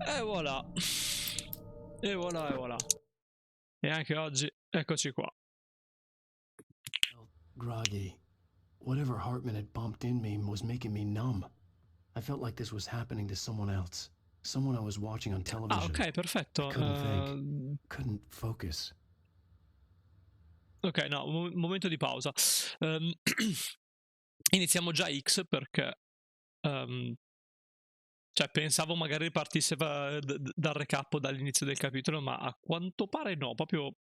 E voilà. E voilà, e voilà. E anche oggi, eccoci qua. Groggy. Whatever Hartman had pumped in me was making me numb. I felt like this was happening to someone else. Someone I was watching on television. Ah, ok, perfetto. I couldn't think. Couldn't focus. Ok, no, momento di pausa. Iniziamo già X perché cioè pensavo magari partisse dal recap o dall'inizio del capitolo, ma a quanto pare no, proprio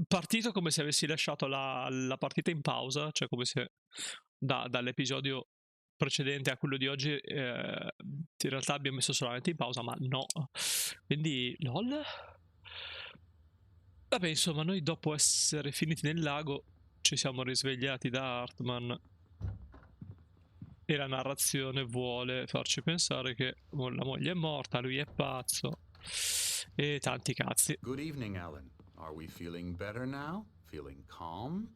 partito come se avessi lasciato la partita in pausa, cioè come se dall'episodio precedente a quello di oggi in realtà abbiamo messo solamente in pausa, ma no. Quindi lol. Vabbè, insomma, noi dopo essere finiti nel lago ci siamo risvegliati da Hartman e la narrazione vuole farci pensare che la moglie è morta, lui è pazzo e tanti cazzi. Good evening, Alan. Are we feeling better now? Feeling calm?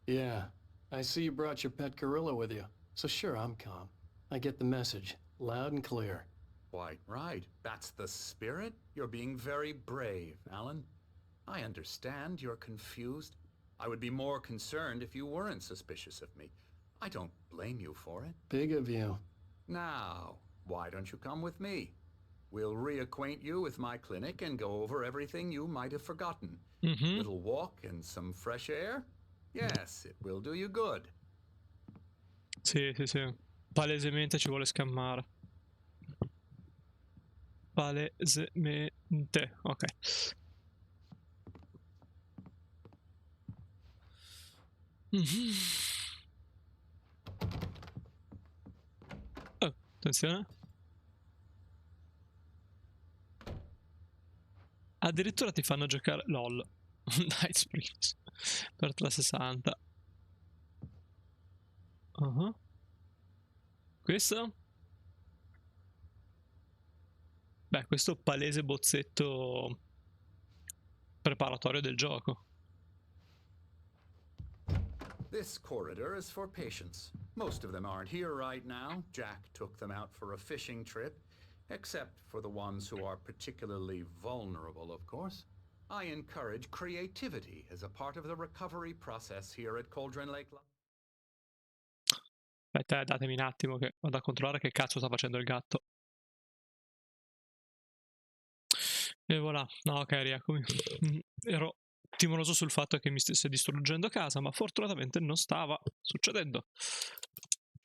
Yeah. I see you brought your pet gorilla with you. So sure, I'm calm. I get the message, loud and clear. Quite right. That's the spirit. You're being very brave, Alan. I understand you're confused. I would be more concerned if you weren't suspicious of me. I don't blame you for it. Big of you. Now, why don't you come with me? We'll reacquaint you with my clinic and go over everything you might have forgotten. Little walk and some fresh air? Yes, it will do you good. Sì. Palesemente ci vuole scammare. Palesemente. Ok. Oh, attenzione. Addirittura ti fanno giocare LOL. Night Springs per 360. Questo? Beh, questo palese bozzetto preparatorio del gioco. This corridor is for patients. Most of them aren't here right now. Jack took them out for a fishing trip, except for the ones who are particularly vulnerable, of course. I encourage creativity as a part of the recovery process here at Cauldron Lake. Aspetta, datemi un attimo che vado a controllare che cazzo sta facendo il gatto. E voilà. No, ok, rieccomi. Ero timoroso sul fatto che mi stesse distruggendo casa, ma fortunatamente non stava succedendo.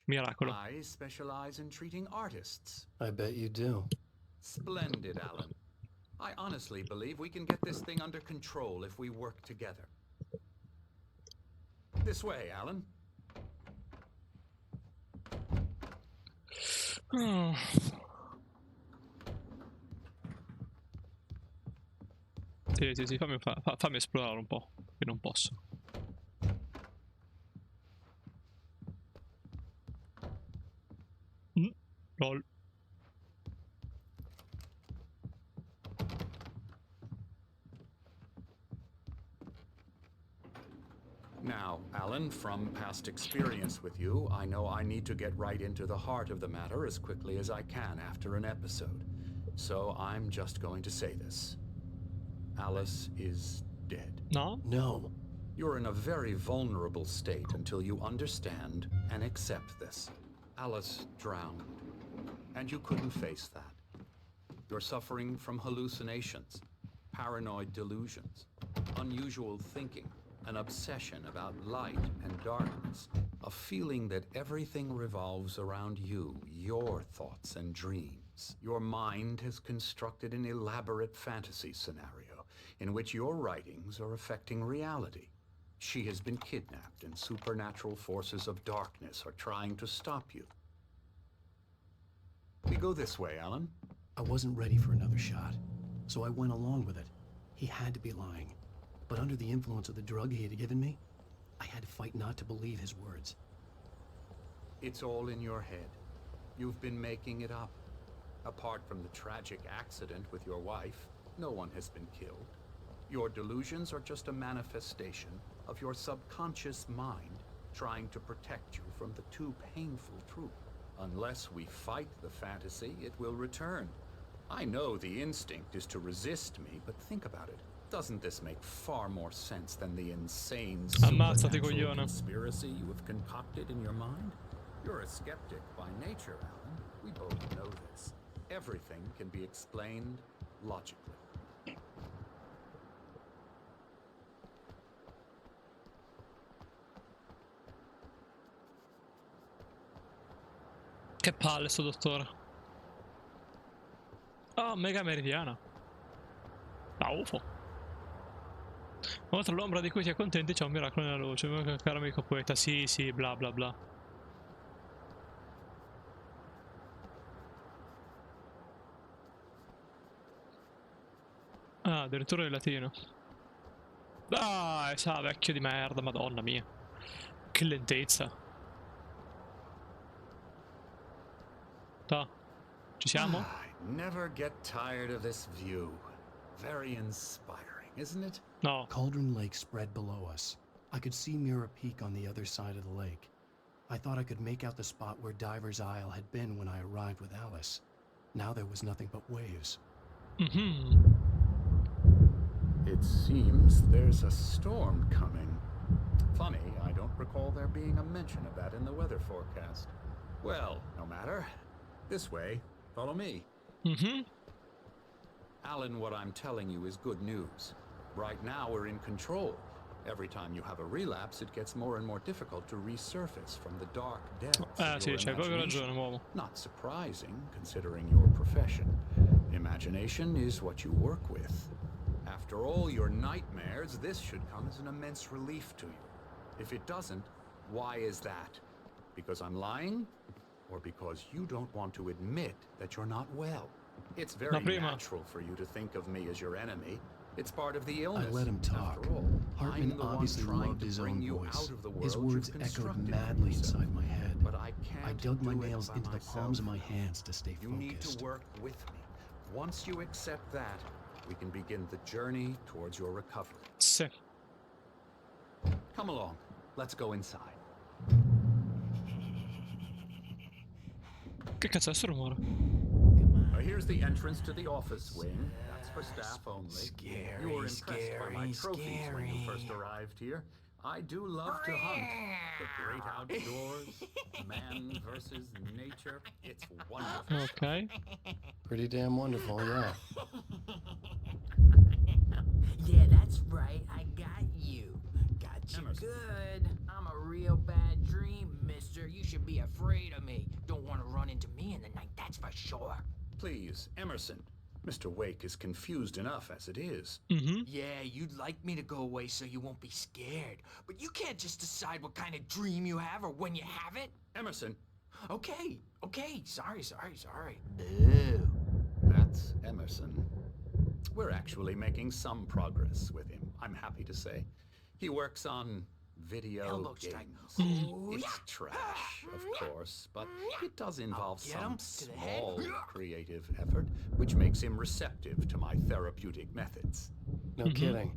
Miracolo. I specialize in treating artists. I bet you do. Splendid, Alan. I honestly believe we can get this thing under control if we work together. This way, Alan. Oh. Sì, fammi esplorare un po', che non posso. Lol. Now, Alan, from past experience with you, I know I need to get right into the heart of the matter as quickly as I can after an episode. So I'm just going to say this. Alice is dead. No? No. You're in a very vulnerable state until you understand and accept this. Alice drowned, and you couldn't face that. You're suffering from hallucinations, paranoid delusions, unusual thinking, an obsession about light and darkness, a feeling that everything revolves around you, your thoughts and dreams. Your mind has constructed an elaborate fantasy scenario in which your writings are affecting reality. She has been kidnapped and supernatural forces of darkness are trying to stop you. We go this way, Alan. I wasn't ready for another shot, so I went along with it. He had to be lying. But under the influence of the drug he had given me, I had to fight not to believe his words. It's all in your head. You've been making it up. Apart from the tragic accident with your wife, no one has been killed. Your delusions are just a manifestation of your subconscious mind trying to protect you from the too painful truth. Unless we fight the fantasy, it will return. I know the instinct is to resist me, but think about it. Doesn't this make far more sense than the insane Ammazzati, supernatural coglione. conspiracy you have concocted in your mind? You're a skeptic by nature, Alan. We both know this. Everything can be explained logically. Che palle sto dottore. Ah, mega meridiana. Ah, UFO. Oltre l'ombra di cui ti accontenti c'è un miracolo nella luce, mio caro amico poeta. Sì, sì, bla bla bla. Ah, addirittura in latino. Dai, sa, vecchio di merda, madonna mia. Che lentezza. Ta. Ci siamo? I never get tired of this view. Very inspiring, isn't it? No. Cauldron Lake spread below us. I could see Mirror Peak on the other side of the lake. I thought I could make out the spot where Diver's Isle had been when I arrived with Alice. Now there was nothing but waves. Mhm. It seems there's a storm coming. Funny, I don't recall there being a mention of that in the weather forecast. Well, no matter. This way. Follow me. Mhm. Alan, what I'm telling you is good news. Right now we're in control. Every time you have a relapse, it gets more and more difficult to resurface from the dark depths of Sì, your c'hai proprio imagination. ragione, uomo. Not surprising, considering your profession. Imagination is what you work with. After all your nightmares, this should come as an immense relief to you. If it doesn't, why is that? Because I'm lying? Or because you don't want to admit that you're not well? It's very prima. natural for you to think of me as your enemy. It's part of the I illness. let him talk. After all, Hartman I'm the one obviously trying loved to his bring own you voice. out of the His world words you've echoed constructed for madly yourself. inside my head. But I can't I dug my do it nails by into the myself. palms of my hands to stay You need to focused. work with me. Once you accept that, we can begin the journey towards your recovery. Sì. Come along. Let's go inside. Che cazzo è sto rumore? Here's the entrance to the office wing. That's for staff only. You were impressed by my trophies when you first arrived here. I do love to hunt. The great outdoors, man versus nature. It's wonderful. Ok. Pretty damn wonderful, yeah. Yeah, that's right. I got you. Got you Emerson. good. I'm a real bad dream, mister. You should be afraid of me. Don't want to run into me in the night, that's for sure. Please, Emerson. Mr. Wake is confused enough as it is. Mhm. Yeah, you'd like me to go away so you won't be scared. But you can't just decide what kind of dream you have or when you have it. Emerson, Okay, sorry. Boo. that's Emerson. We're actually making some progress with him, I'm happy to say. He works on video Elbow strike. games. Oh, It's yeah. trash, of course, but it does involve get some him to the head. small creative effort, which makes him receptive to my therapeutic methods. No kidding.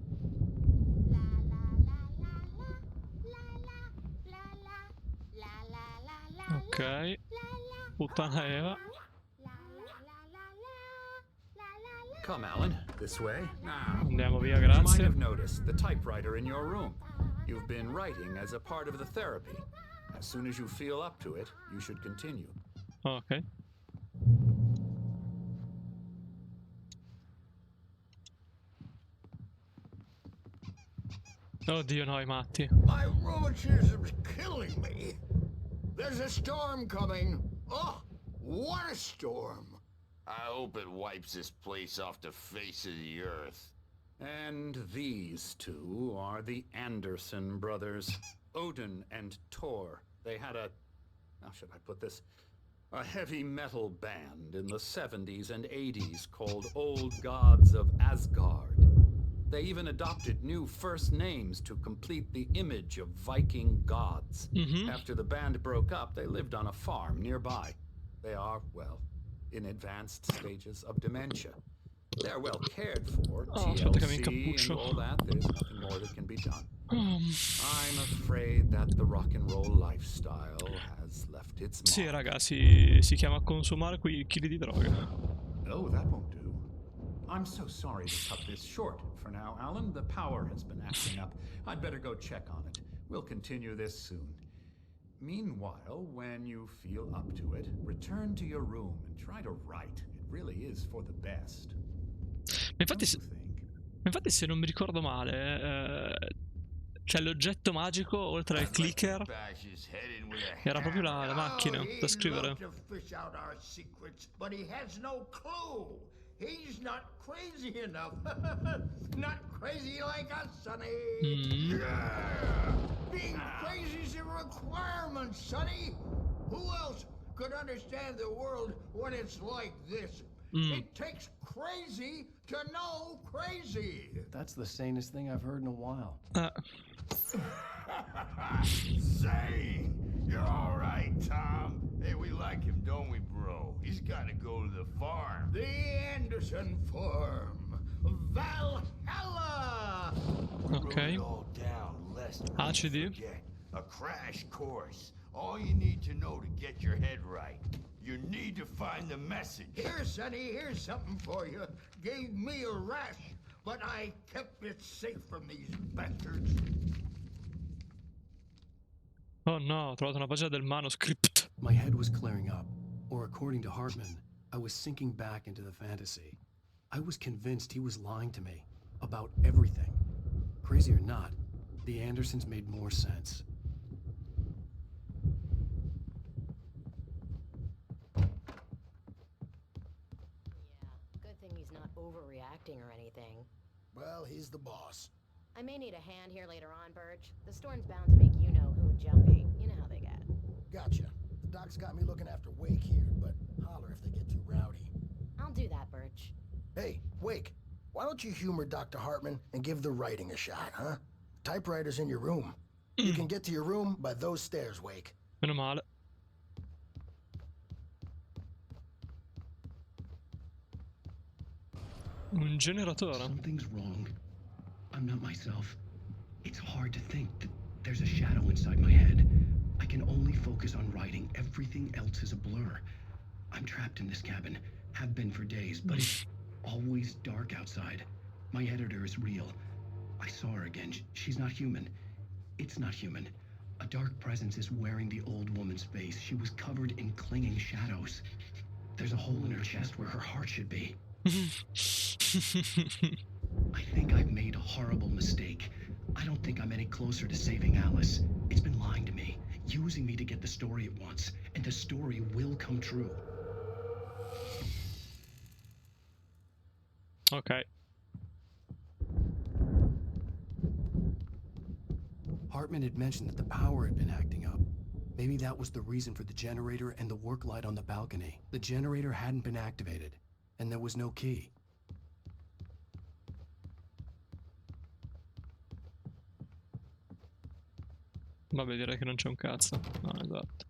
Ok. Puttana Eva. Come, Alan, this way. Now, Andiamo via, you might grazie. have noticed the typewriter in your room. You've been writing as a part of the therapy. As soon as you feel up to it, you should continue. Ok. Oddio, no, i matti. My rheumatism's killing me. There's a storm coming. Oh, what a storm. I hope it wipes this place off the face of the earth. And these two are the Anderson brothers, Odin and Tor. They had a, how should I put this? A heavy metal band in the 70s and 80s called Old Gods of Asgard. They even adopted new first names to complete the image of Viking gods. After the band broke up, they lived on a farm nearby. They are, well, in advanced stages of dementia. They're well cared for, aspetta che mi TLC and incappuccio. all that. There's nothing more that can be done. I'm afraid that the rock and roll lifestyle has left its mark. Sì, raga, si chiama consumare quei chili di droga. Oh, that won't do. I'm so sorry to cut this short for now, Alan. The power has been acting up. I'd better go check on it. We'll continue this soon. Meanwhile, when you feel up to it, return to your room and try to write. It really is for the best. Infatti, Don't you think? infatti se non mi ricordo male, cioè l'oggetto magico, oltre al I'd like to clicker, bash his head in with a era proprio la hammer. macchina Oh, da he'd scrivere. love to fish out our secrets, but he has no clue. He's not crazy enough. Not crazy like us, Sonny. Yeah! Being crazy's a requirement, Sonny. Who else could understand the world when it's like this? It takes crazy to know crazy. That's the sanest thing I've heard in a while. Say, you're all right, Tom. Hey, we like him, don't we, bro? He's got to go to the farm. The Anderson Farm. Valhalla! Ok. Wrote it all down, lest we Acidi. forget. A crash course. All you need to know to get your head right. You need to find the message. Here, Sonny, here's something for you. Gave me a rash, but I kept it safe from these bastards. Oh no, ho trovato una pagina del manuscript. My head was clearing up, or according to Hartman, I was sinking back into the fantasy. I was convinced he was lying to me about everything. Crazy or not, the Andersons made more sense. Good thing he's not overreacting or anything. Well, he's the boss. I may need a hand here later on, Birch. The storm's bound to make you-know-who jumpy. You know how they get. Gotcha. The doc's got me looking after Wake here, but holler if they get too rowdy. I'll do that, Birch. Hey, Wake, why don't you humor Dr. Hartman and give the writing a shot, huh? Typewriter's in your room. You can get to your room by those stairs, Wake. Meno male. Un generatore. Something's wrong. I'm not myself. It's hard to think that there's a shadow inside my head. I can only focus on writing. Everything else is a blur. I'm trapped in this cabin. Have been for days, but it's always dark outside. My editor is real. I saw her again. She's not human. It's not human. A dark presence is wearing the old woman's face. She was covered in clinging shadows. There's a hole in her chest where her heart should be. I think I've made a horrible mistake. I don't think I'm any closer to saving Alice. It's been lying to me, using me to get the story it wants, and the story will come true. Ok. Hartman had mentioned that the power had been acting up. Maybe that was the reason for the generator and the work light on the balcony. The generator hadn't been activated, and there was no key. Vabbè, direi che non c'è un cazzo. No, esatto.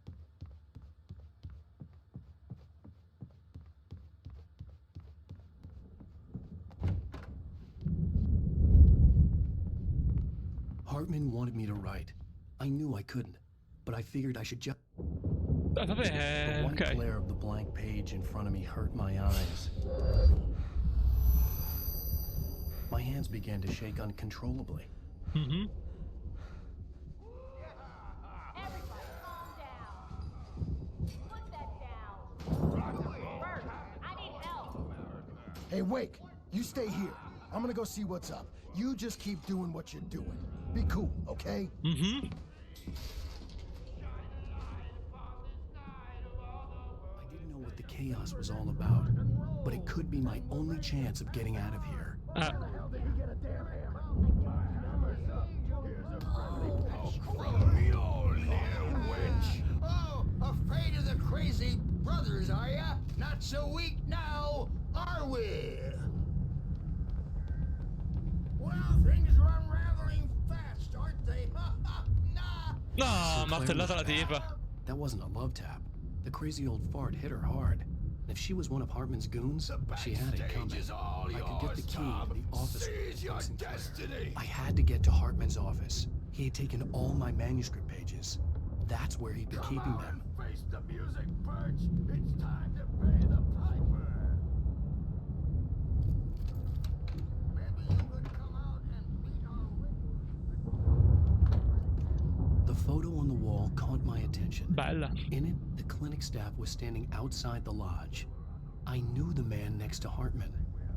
Hartman wanted me to write. I knew I couldn't, but I figured I should just... Vabbè, The white ok. glare of the blank page in front of me hurt my eyes. My hands began to shake uncontrollably. Mhm. Everybody calm down. Put that down. Birch, I need help. Hey, Wake, you stay here. I'm gonna go see what's up. You just keep doing what you're doing. Be cool, okay? Mhm. I didn't know what the chaos was all about, but it could be my only chance of getting out of here. Oh, afraid of the crazy brothers, are ya? Not so weak now, are we? Well, things are unraveling fast, aren't they? Nah. No, martellata la tipa. That wasn't a love tap. The crazy old fart hit her hard. And if she was one of Hartman's goons, she had it coming. I could get the key to the office. I had to get to Hartman's office. He had taken all my manuscript pages. That's where he'd been keeping them. Face the music, Birch. It's time to pay the piper. wall caught my attention. Bella. In it, the clinic staff was standing outside the lodge. I knew the man next to Hartman.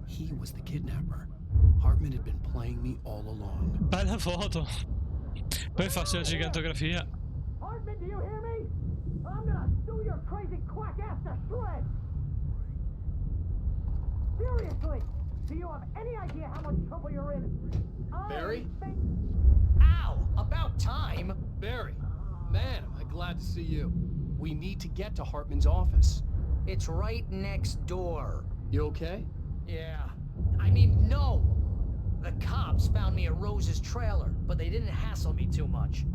He was the kidnapper. Hartman had been playing me all along. Bella foto. Poi faccio la gigantografia. Hartman, do you hear me? I'm gonna sue your crazy quack ass to shreds! Seriously, do you have any idea how much trouble you're in? Barry? Ow! About time! Barry, man, am I glad to see you. We need to get to Hartman's office. It's right next door. You okay? Yeah. I mean, no! The cops found me at Rose's trailer, but they didn't hassle me too much.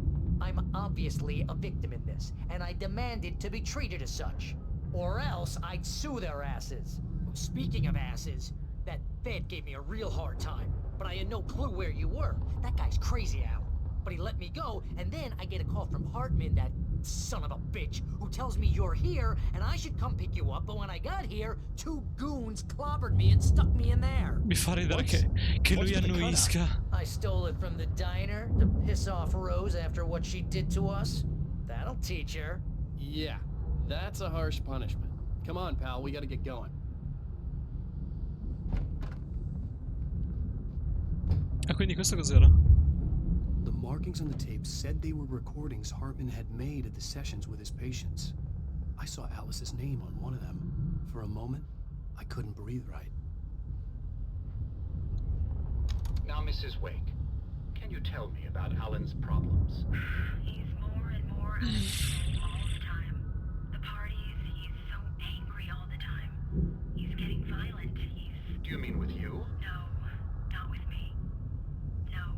I'm obviously a victim in this, and I demanded to be treated as such. Or else I'd sue their asses. Speaking of asses, that Fed gave me a real hard time, but I had no clue where you were. That guy's crazy, Al. But he let me go, and then I get a call from Hartman, that son of a bitch, who tells me you're here, and I should come pick you up, but when I got here, 2 goons clobbered me and stuck me in there. Mi fa ridere che lui annuisca. I stole it from the diner to piss off Rose after what she did to us. That'll teach her. Yeah, that's a harsh punishment. Come on, pal, we gotta get going. Ah, quindi questo cos'era? The markings on the tape said they were recordings Hartman had made at the sessions with his patients. I saw Alice's name on one of them. For a moment, I couldn't breathe right. Now, Mrs. Wake, can you tell me about Alan's problems? He's more and more out of control all the time. The parties, he's so angry all the time. He's getting violent. Do you mean with you? No, not with me. No,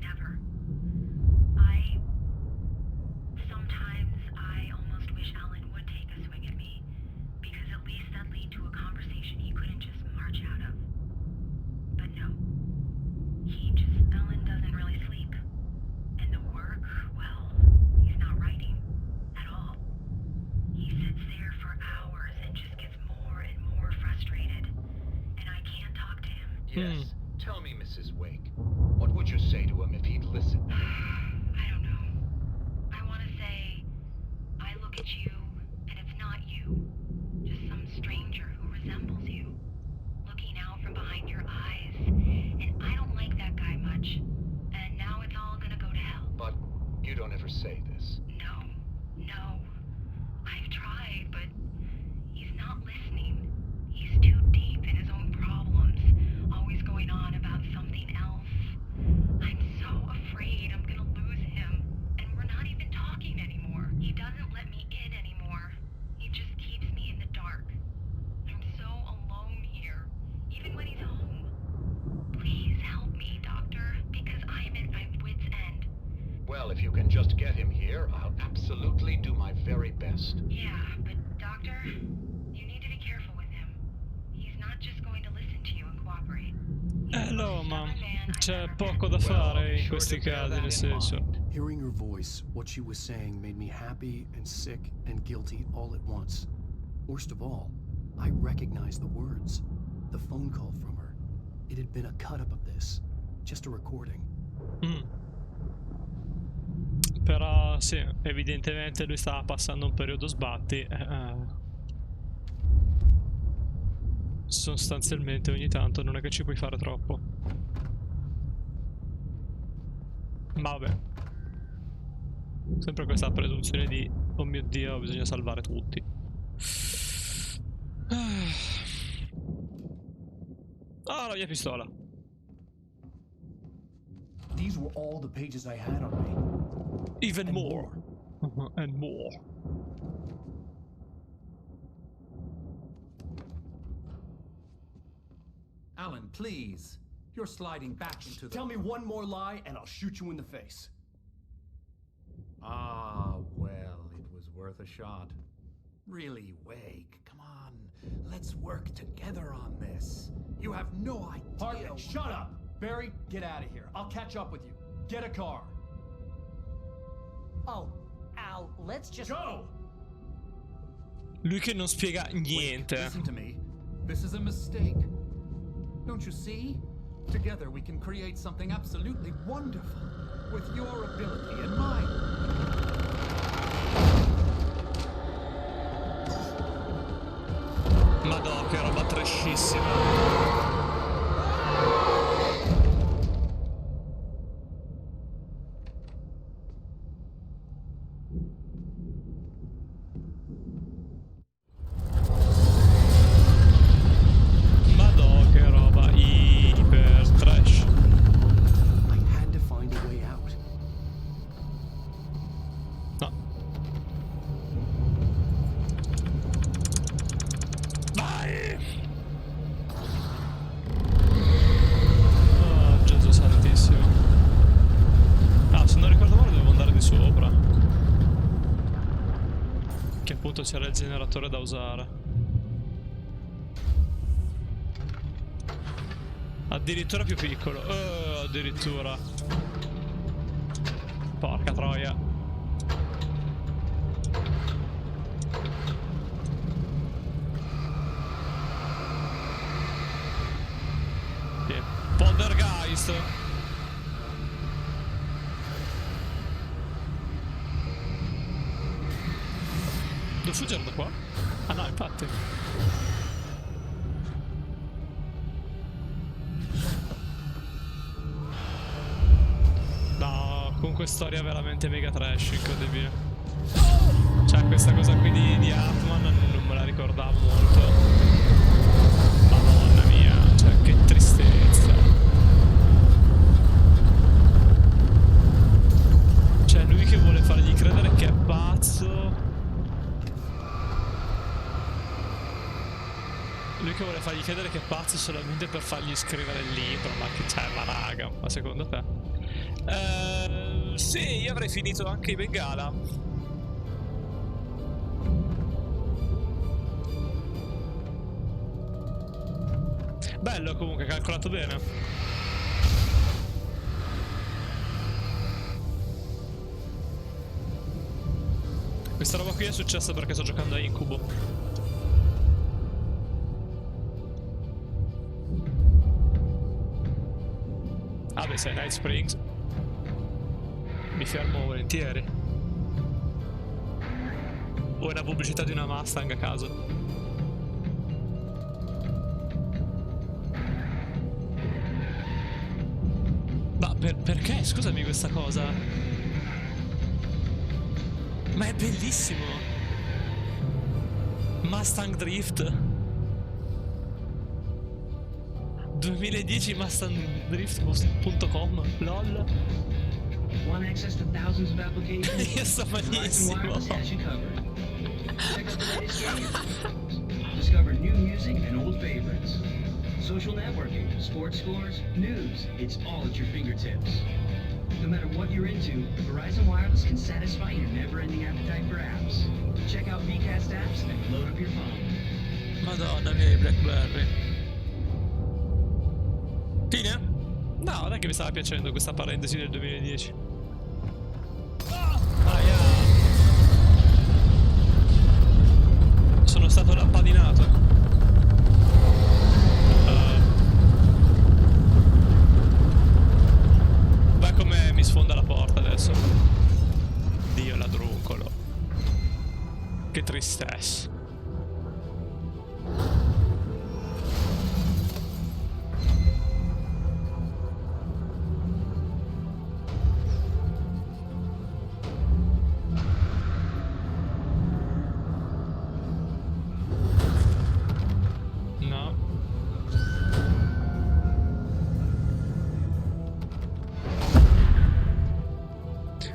never. Sometimes I almost wish Alan would take a swing at me, because at least that'd lead to a conversation he couldn't just march out of. But no. Alan doesn't really sleep. And the work, well, he's not writing at all. He sits there for hours and just gets more and more frustrated. And I can't talk to him. Yes. Tell me, Mrs. Wake, what would you say to him if he'd listen? I don't know. I want to say, I look at you, and it's not you. Just some stranger who resembles you. Looking out from behind your eyes. And I don't like that guy much. And now it's all gonna go to hell. But you don't ever say this. No. I've tried, but he's not listening. He's too deep in his own problems. Always going on about something else. I'm so afraid I'm gonna lose him. And we're not even talking anymore. He doesn't let me in anymore. He just keeps me in the dark. I'm so alone here, even when he's home. Please help me, Doctor, because I'm at my wit's end. Well, if you can just get him here, I'll absolutely do my very best. Yeah, but Doctor, you need to be careful with him. He's not just going to listen to you and cooperate. No, ma c'è poco da fare in questi casi, nel senso. Hearing her voice, what she was saying made me happy and sick and guilty all at once. Worst of all, I recognized the words. The phone call from her. It had been a cut-up of this. Just a recording. Però sì, evidentemente lui stava passando un periodo sbatti. Sostanzialmente ogni tanto non è che ci puoi fare troppo. Ma vabbè. Sempre questa presunzione di oh mio Dio, bisogna salvare tutti. Ah, la mia pistola. These were all the pages I had on me. Even more. And more. Alan, please. You're sliding back into the... Tell me one more lie and I'll shoot you in the face. Ah, well, it was worth a shot. Really, Wake, come on. Let's work together on this. You have no idea... Hartman, shut up! Barry, get out of here. I'll catch up with you. Get a car. Oh, Al, let's just... Go! Lui che non spiega niente. Wake, listen to me. This is a mistake. Don't you see? Together we can create something absolutely wonderful. With your ability and mine. Madò, che roba trashissima. Madò, che roba iper trash. I had to find a way out. No. Vai! Oh, Gesù santissimo. Ah, se non ricordo male dovevo andare di sopra. Che appunto c'era il generatore da usare. Addirittura più piccolo. Addirittura. Porca troia. Sì. Poltergeist. Devo fuggire da qua? Ah no, infatti. No, comunque storia veramente mega trash, incredibile. Cioè questa cosa qui di Hartman non me la ricordavo molto. Madonna mia, cioè che tristezza. Cioè lui che vuole fargli credere che è pazzo. Lui che vuole fargli credere che è pazzo solamente per fargli scrivere il libro. Ma che c'è, ma raga, ma secondo te? Sì, io avrei finito anche i Bengala. Bello comunque, calcolato bene. Questa roba qui è successa perché sto giocando a Incubo. Ah beh, sei Night Springs. Mi fermo volentieri. O è una pubblicità di una Mustang a caso. Ma perché? Scusami questa cosa. Ma è bellissimo. Mustang Drift 2010 mustangdrift.com. LOL. Want access to thousands of applications? Io sto malissimo. Wireless has you covered. Check out the latest games. Discover new music and old favorites. Social networking, sports scores, news. It's all at your fingertips. No matter what you're into, Verizon Wireless can satisfy your never-ending appetite for apps. Check out VCast apps and load up your phone. Madonna mia, BlackBerry. Fine? No, non è che mi stava piacendo questa parentesi del 2010. Aia. Sono stato lampadinato. Vai come mi sfonda la porta adesso. Dio ladruncolo. Che tristezza.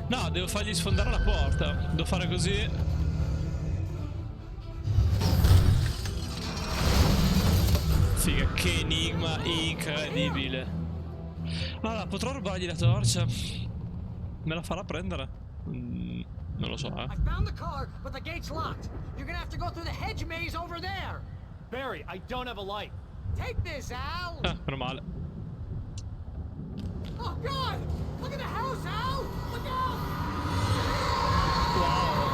No, devo fargli sfondare la porta. Devo fare così. Figa, che enigma incredibile. Allora, potrò rubargli la torcia? Me la farà prendere? Non lo so, I found the car, but the gate's locked. You're gonna have to go through the hedge maze over there. Barry, I don't have a light. Take this, Al. Meno male. Oh God! Look at the house, Al. Look out! Wow.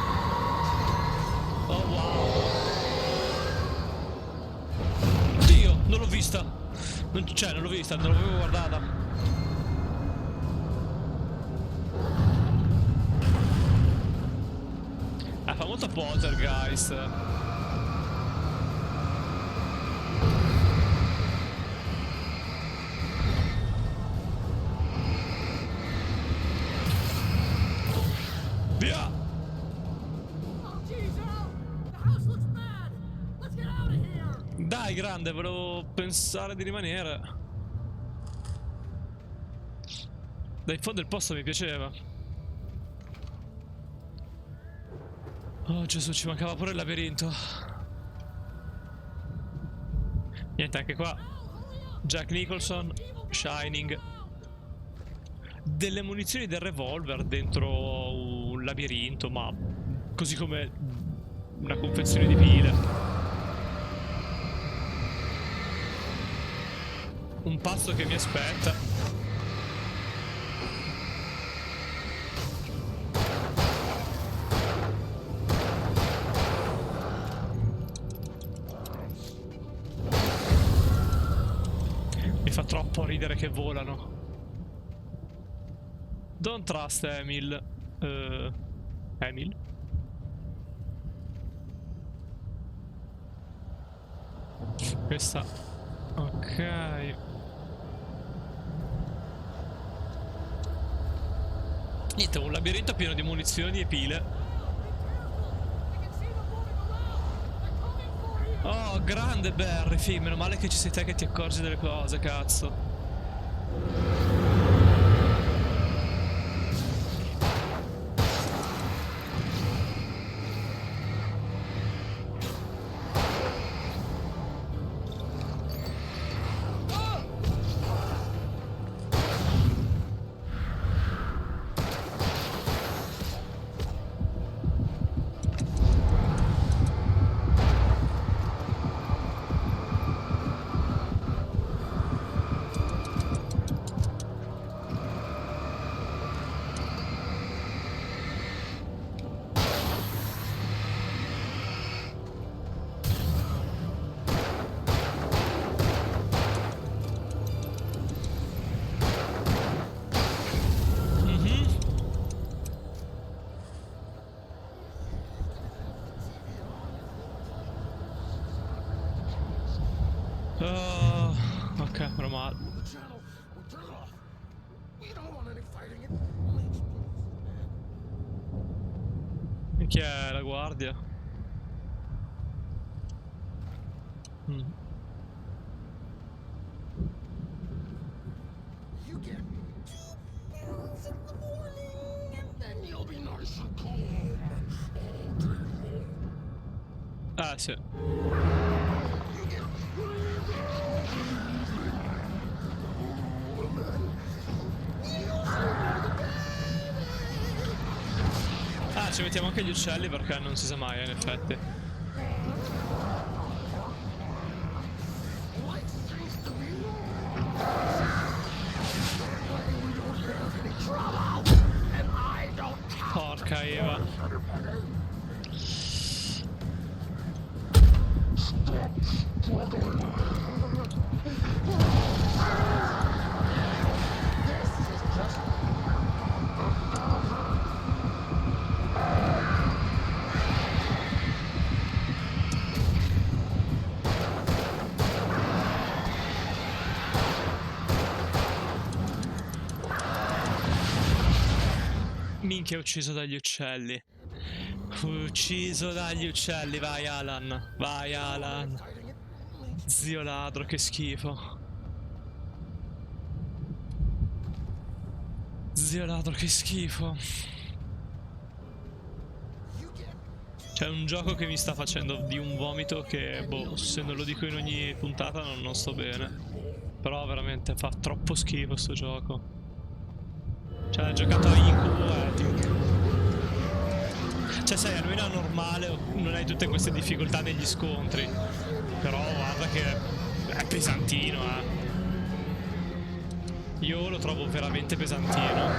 Oh wow. Dio, non l'ho vista. Non l'ho vista, non l'avevo guardata. Fa molto poltergeist. grande, volevo pensare di rimanere. Dai, in fondo il posto mi piaceva. Oh Gesù, ci mancava pure il labirinto. Niente, anche qua Jack Nicholson, Shining. Delle munizioni del revolver dentro un labirinto, ma così come una confezione di pile. Un passo che mi aspetta. Mi fa troppo ridere che volano. Don't trust Emil. Emil? Questa. Ok. Niente, un labirinto pieno di munizioni e pile. Oh, grande Barry, sì, meno male che ci sei te che ti accorgi delle cose, cazzo. Ok, meno male. E chi è la guardia? Ah, sì. Ah, ci mettiamo anche gli uccelli perché non si sa mai, in effetti. Porca Eva. Minchia, ucciso dagli uccelli. Ucciso dagli uccelli, vai Alan. Vai Alan. Zio ladro, che schifo. Zio ladro, che schifo. C'è un gioco che mi sta facendo di un vomito che, boh, se non lo dico in ogni puntata non sto bene. Però veramente fa troppo schifo sto gioco. Cioè, giocato a incubo cioè, sai, a noi è normale, non hai tutte queste difficoltà negli scontri. Però guarda che è pesantino, Io lo trovo veramente pesantino.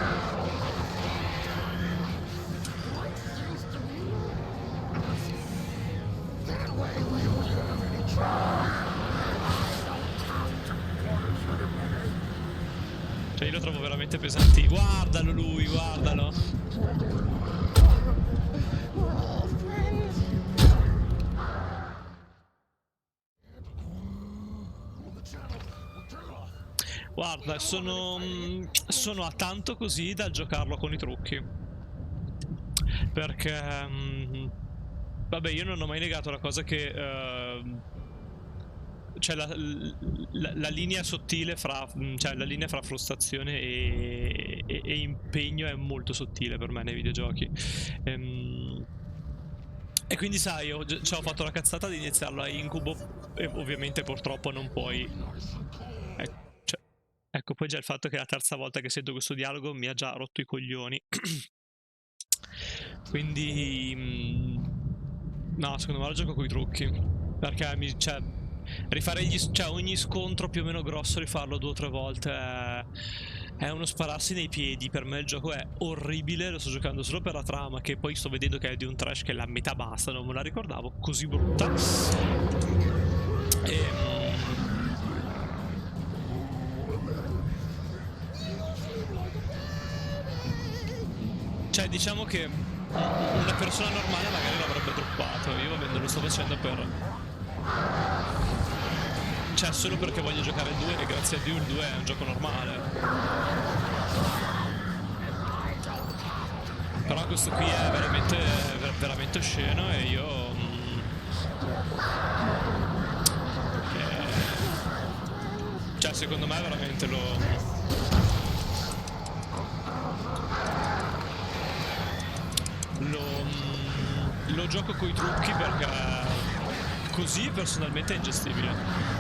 Cioè, io lo trovo veramente pesantino. Guardalo lui, guardalo. Guarda, sono a tanto così da giocarlo con i trucchi. Perché vabbè, io non ho mai negato la cosa che cioè la linea sottile fra, cioè la linea fra frustrazione e impegno è molto sottile per me nei videogiochi. E quindi sai, ho fatto la cazzata di iniziarlo a incubo e ovviamente purtroppo non puoi. Ecco, poi già il fatto che la terza volta che sento questo dialogo mi ha già rotto i coglioni. Quindi no, secondo me lo gioco coi trucchi, perché cioè, rifare ogni scontro più o meno grosso, rifarlo 2 o 3 volte è uno spararsi nei piedi. Per me il gioco è orribile, lo sto giocando solo per la trama, che poi sto vedendo che è di un trash che la metà basta, non me la ricordavo così brutta. Cioè, diciamo che una persona normale magari l'avrebbe droppato. Io ovviamente lo sto facendo cioè solo perché voglio giocare il 2 e grazie a Dio il 2 è un gioco normale. Però questo qui è veramente osceno e io cioè secondo me veramente lo gioco coi trucchi, perché così personalmente è ingestibile.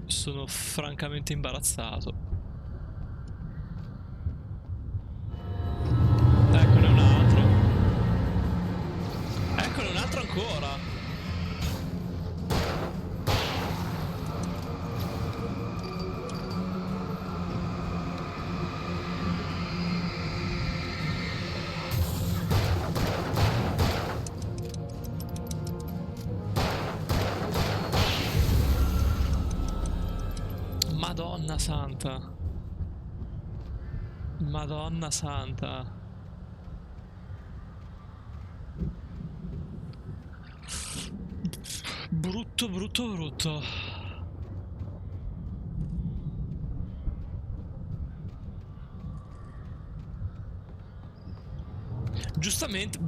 Sono francamente imbarazzato. Eccone un altro. Eccone un altro ancora. Madonna santa. Madonna santa. Brutto, brutto, brutto. Giustamente,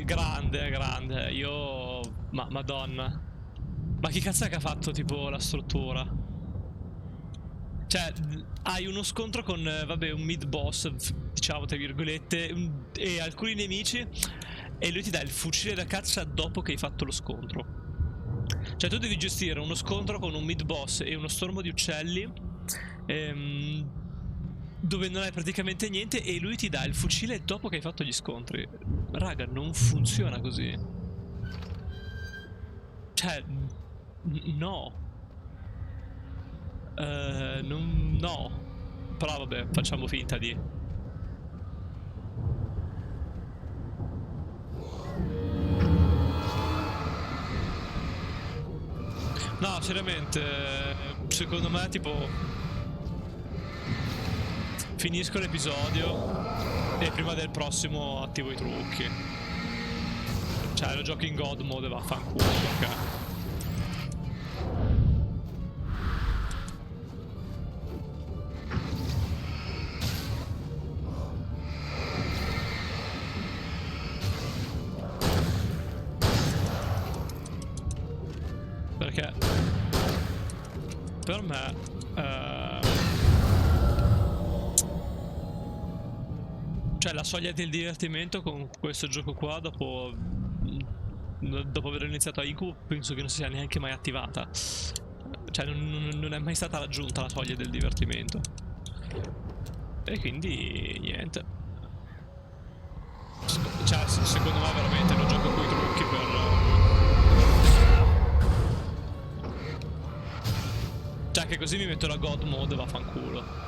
grande, grande. Io... Madonna. Ma chi cazzo è che ha fatto tipo la struttura? Cioè, hai uno scontro con, vabbè, un mid boss, diciamo tra virgolette, e alcuni nemici, e lui ti dà il fucile da caccia dopo che hai fatto lo scontro. Cioè tu devi gestire uno scontro con un mid boss e uno stormo di uccelli, dove non hai praticamente niente, e lui ti dà il fucile dopo che hai fatto gli scontri. Raga, non funziona così. Cioè, no. No. Però vabbè, facciamo finta di... No, seriamente, secondo me tipo finisco l'episodio e prima del prossimo attivo i trucchi. Cioè lo gioco in God mode e vaffanculo, perché... Perché per me cioè la soglia del divertimento con questo gioco qua dopo aver iniziato a incubo penso che non si sia neanche mai attivata. Cioè non è mai stata raggiunta la soglia del divertimento. E quindi niente. Cioè, secondo me veramente lo gioco coi trucchi per... Cioè che così mi metto la God mode e vaffanculo.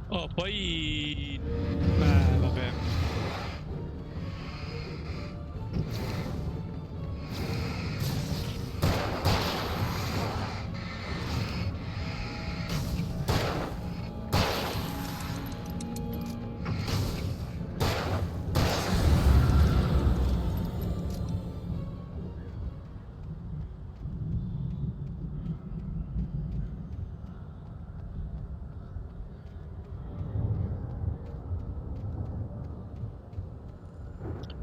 Oh, poi... vabbè.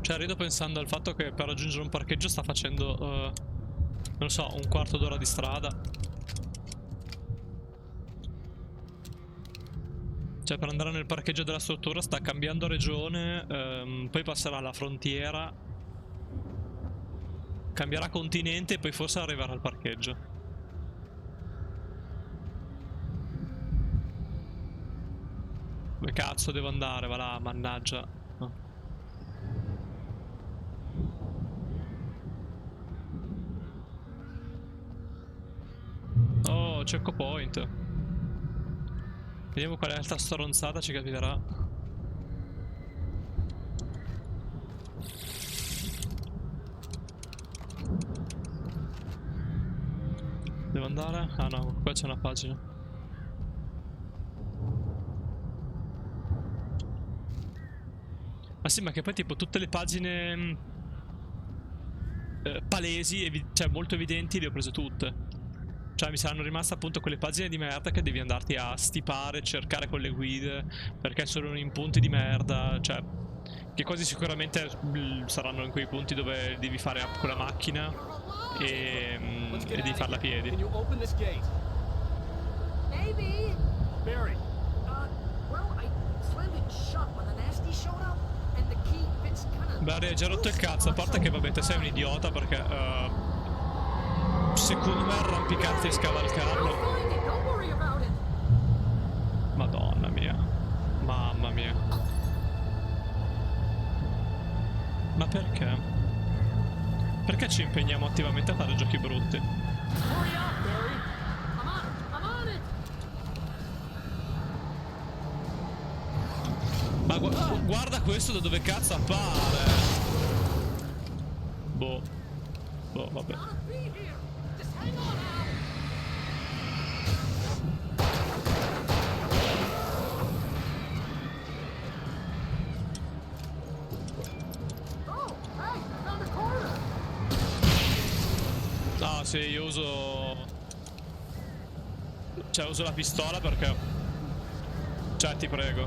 Cioè, rido pensando al fatto che per raggiungere un parcheggio sta facendo, non so, un quarto d'ora di strada. Cioè, per andare nel parcheggio della struttura sta cambiando regione, poi passerà alla frontiera, cambierà continente e poi forse arriverà al parcheggio. Dove cazzo devo andare? Va là, mannaggia. Oh, checkpoint. Vediamo qual è l'altra stronzata ci capiterà. Devo andare? Ah no, qua c'è una pagina. Ma sì, ma che poi tipo tutte le pagine palesi, cioè molto evidenti, le ho prese tutte. Cioè mi saranno rimaste appunto quelle pagine di merda che devi andarti a stipare, cercare con le guide, perché sono in punti di merda, cioè che quasi sicuramente saranno in quei punti dove devi fare up con la macchina e devi farla a piedi. Maybe. Barry. Well, I slammed it shut when the nasty showed up, and the key fits kind of... Beh, hai già rotto il cazzo, a parte che vabbè, te sei un idiota perché secondo me arrampicarti e scavalcarlo. Madonna mia. Mamma mia. Ma perché? Perché ci impegniamo attivamente a fare giochi brutti? Ma guarda questo da dove cazzo appare. Boh. Boh, vabbè. Ah sì, io uso... Cioè uso la pistola perché... Cioè ti prego,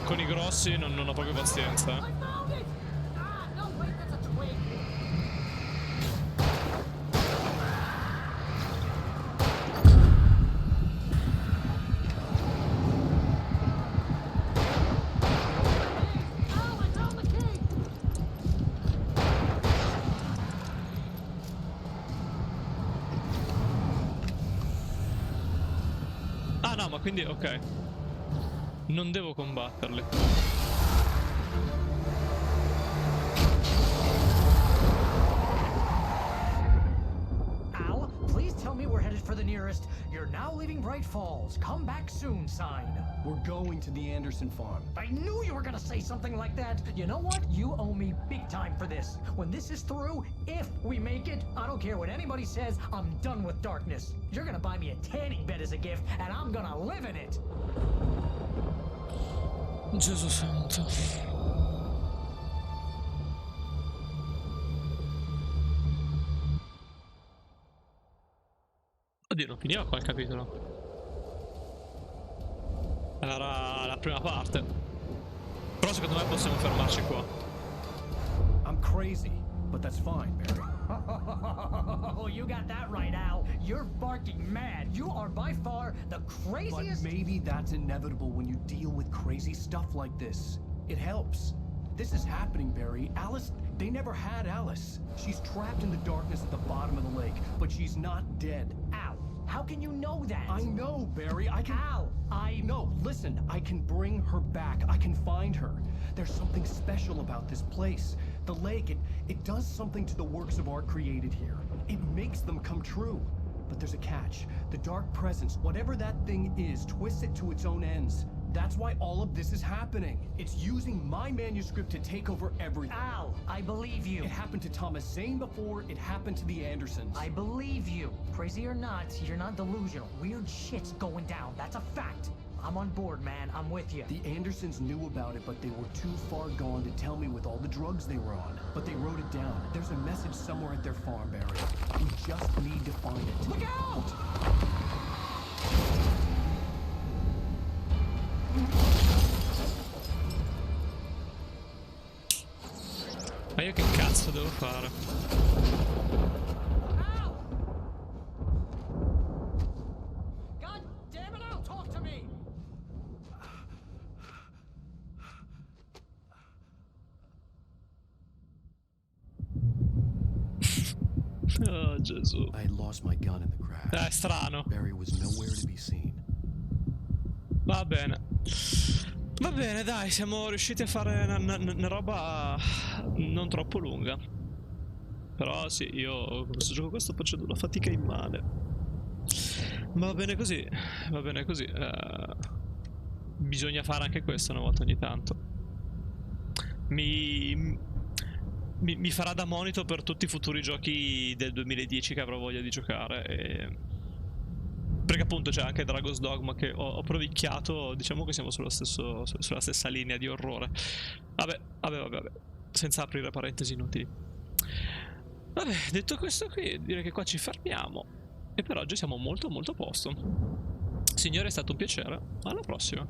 con i grossi non ho proprio pazienza. Ah no, ma quindi ok. Non devo combatterli. Al, please tell me we're headed for the nearest "You're now leaving Bright Falls. Come back soon" sign. We're going to the Anderson farm. I knew you were gonna say something like that. You know what? You owe me big time for this. When this is through, if we make it, I don't care what anybody says, I'm done with darkness. You're gonna buy me a tanning bed as a gift, and I'm gonna live in it. Gesù santo. Oddio, non finiva qua il capitolo. Era la prima parte. Però secondo me possiamo fermarci qua. I'm crazy, but that's fine, Barry. Oh, you got that right, Al. You're barking mad. You are by far the But craziest. maybe that's inevitable when you deal with crazy stuff like this. It helps. This is happening, Barry. Alice, they never had Alice. She's trapped in the darkness at the bottom of the lake, but she's not dead. Al, how can you know that? I know, Barry. I can... Al, No, listen. I can bring her back. I can find her. There's something special about this place. The lake, it does something to the works of art created here. It makes them come true. But there's a catch. The dark presence, whatever that thing is, twists it to its own ends. That's why all of this is happening. It's using my manuscript to take over everything. Al, I believe you. It happened to Thomas Zane before, it happened to the Andersons. I believe you. Crazy or not, you're not delusional. Weird shit's going down. That's a fact. I'm on board, man. I'm with you. The Andersons knew about it, but they were too far gone to tell me with all the drugs they were on. But they wrote it down. There's a message somewhere at their farm, Barry. We just need to find it. Look out! Ma io che cazzo devo fare? Al! God damn it, Al, talk to me! Oh Gesù. I had lost my gun in the crash. È strano. Barry was nowhere to be seen. Va bene. Va bene, dai, siamo riusciti a fare una roba non troppo lunga. Però sì, io con questo gioco sto facendo una fatica immane. Ma va bene così, va bene così. Bisogna fare anche questo una volta ogni tanto. Mi farà da monito per tutti i futuri giochi del 2010 che avrò voglia di giocare. Perché appunto c'è anche Dragon's Dogma che ho provicchiato, diciamo che siamo sulla stessa linea di orrore. Vabbè, senza aprire parentesi inutili. Vabbè, detto questo qui, direi che qua ci fermiamo. E per oggi siamo molto a posto. Signore, è stato un piacere, alla prossima.